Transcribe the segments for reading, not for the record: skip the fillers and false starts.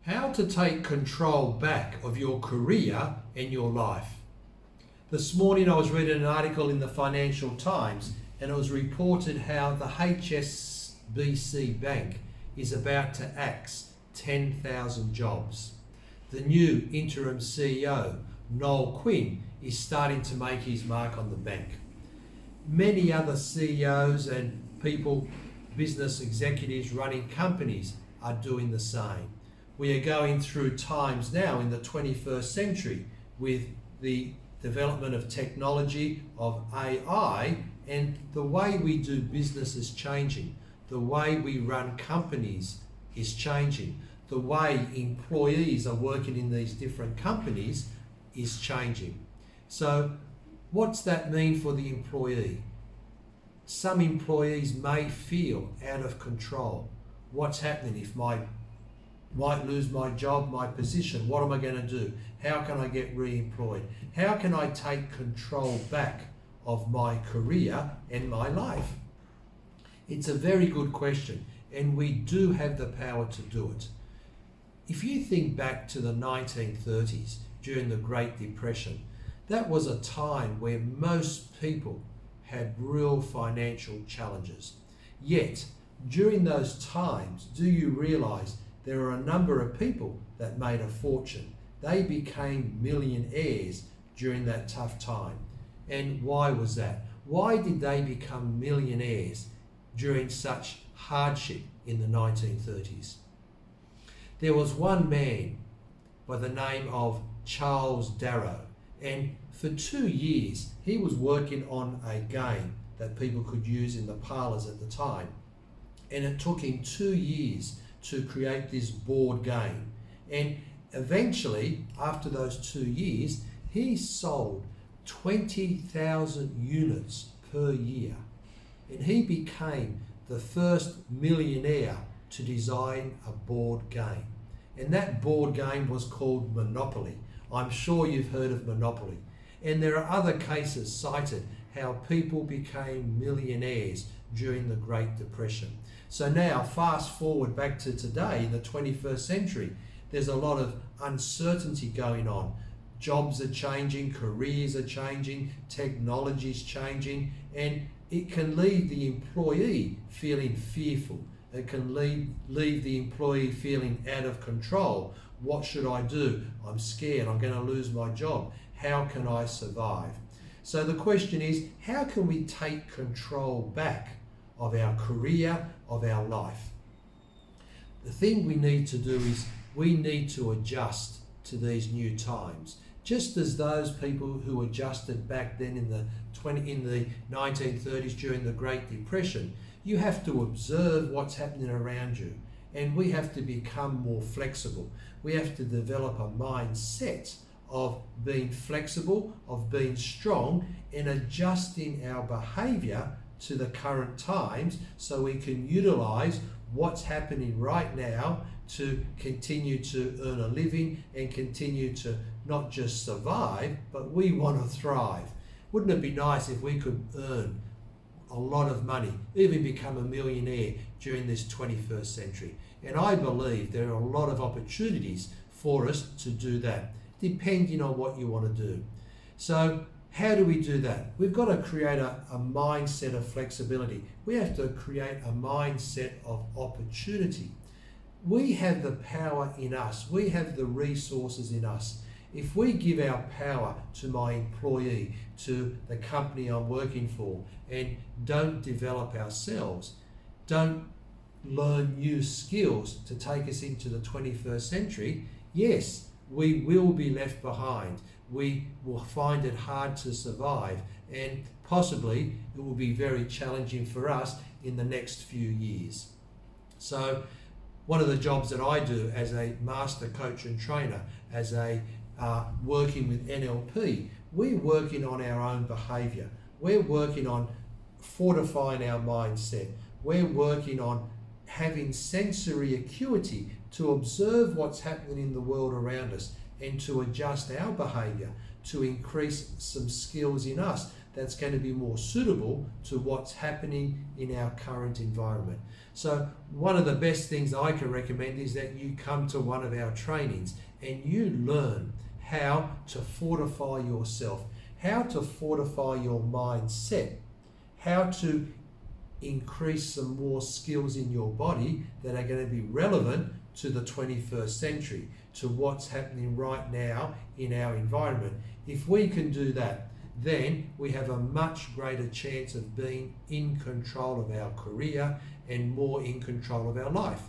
How to take control back of your career and your life. This morning I was reading an article in the Financial Times and it was reported how the HSBC bank is about to axe 10,000 jobs. The new interim CEO, Noel Quinn, is starting to make his mark on the bank. Many other CEOs and people, business executives running companies are doing the same. We are going through times now in the 21st century with the development of technology, of AI, and the way we do business is changing. The way we run companies is changing. The way employees are working in these different companies is changing. So what's that mean for the employee? Some employees may feel out of control. What's happening if might lose my job, my position? What am I going to do? How can I get re-employed? How can I take control back of my career and my life? It's a very good question, and we do have the power to do it. If you think back to the 1930s, during the Great Depression, that was a time where most people had real financial challenges. Yet, during those times, do you realize there are a number of people that made a fortune? They became millionaires during that tough time. And why was that? Why did they become millionaires during such hardship in the 1930s? There was one man by the name of Charles Darrow, and for 2 years he was working on a game that people could use in the parlours at the time. And it took him 2 years to create this board game. And eventually, after those 2 years, he sold 20,000 units per year. And he became the first millionaire to design a board game. And that board game was called Monopoly. I'm sure you've heard of Monopoly. And there are other cases cited how people became millionaires during the Great Depression. So now, fast forward back to today, in the 21st century, there's a lot of uncertainty going on. Jobs are changing, careers are changing, technology's changing, and it can leave the employee feeling fearful. It can leave the employee feeling out of control. What should I do? I'm scared, I'm going to lose my job. How can I survive? So the question is, how can we take control back of our career, of our life? The thing we need to do is we need to adjust to these new times. Just as those people who adjusted back then in the 1930s during the Great Depression, you have to observe what's happening around you, and we have to become more flexible. We have to develop a mindset of being flexible, of being strong, and adjusting our behaviour to the current times so we can utilise what's happening right now to continue to earn a living and continue to not just survive, but we want to thrive. Wouldn't it be nice if we could earn a lot of money, even become a millionaire during this 21st century? And I believe there are a lot of opportunities for us to do that, depending on what you want to do. So how do we do that? We've got to create a mindset of flexibility. We have to create a mindset of opportunity. We have the power in us. We have the resources in us. If we give our power to my employee, to the company I'm working for, and don't develop ourselves, don't learn new skills to take us into the 21st century, yes, we will be left behind. We will find it hard to survive, and possibly it will be very challenging for us in the next few years. So one of the jobs that I do as a master coach and trainer, as a working with NLP, we're working on our own behaviour. We're working on fortifying our mindset. We're working on having sensory acuity to observe what's happening in the world around us and to adjust our behaviour to increase some skills in us that's going to be more suitable to what's happening in our current environment. So one of the best things I can recommend is that you come to one of our trainings and you learn how to fortify yourself, how to fortify your mindset, how to increase some more skills in your body that are going to be relevant to the 21st century, to what's happening right now in our environment. If we can do that, then we have a much greater chance of being in control of our career and more in control of our life.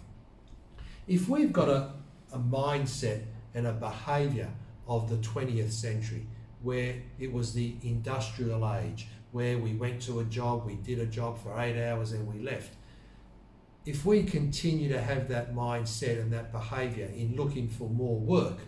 If we've got a mindset and a behaviour of the 20th century, where it was the industrial age, where we went to a job, we did a job for 8 hours and we left. If we continue to have that mindset and that behaviour in looking for more work,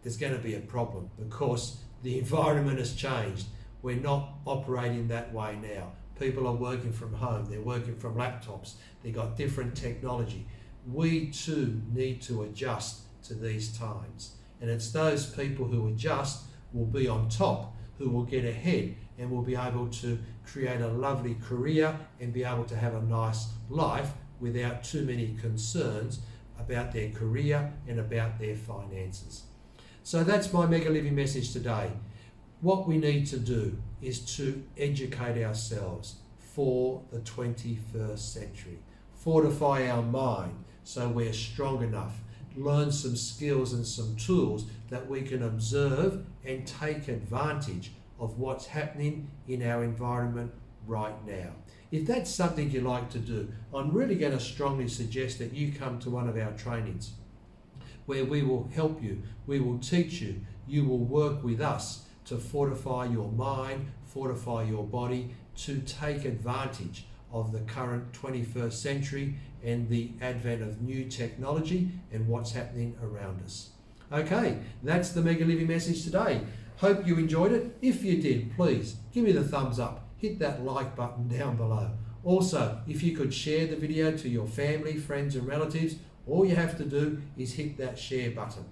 there's going to be a problem because the environment has changed. We're not operating that way now. People are working from home, they're working from laptops, they've got different technology. We too need to adjust to these times. And it's those people who adjust will be on top, who will get ahead and will be able to create a lovely career and be able to have a nice life without too many concerns about their career and about their finances. So that's my Mega Living message today. What we need to do is to educate ourselves for the 21st century. Fortify our mind so we're strong enough. Learn some skills and some tools that we can observe and take advantage of what's happening in our environment right now. If that's something you like to do, I'm really going to strongly suggest that you come to one of our trainings where we will help you, we will teach you, you will work with us to fortify your mind, fortify your body, to take advantage of the current 21st century and the advent of new technology and what's happening around us. Okay, that's the Mega Living message today. Hope you enjoyed it. If you did, please give me the thumbs up. Hit that like button down below. Also, if you could share the video to your family, friends and relatives, all you have to do is hit that share button.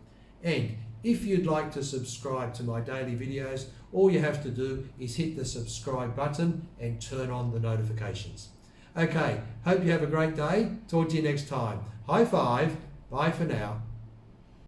And if you'd like to subscribe to my daily videos, all you have to do is hit the subscribe button and turn on the notifications. Okay, hope you have a great day. Talk to you next time. High five. Bye for now.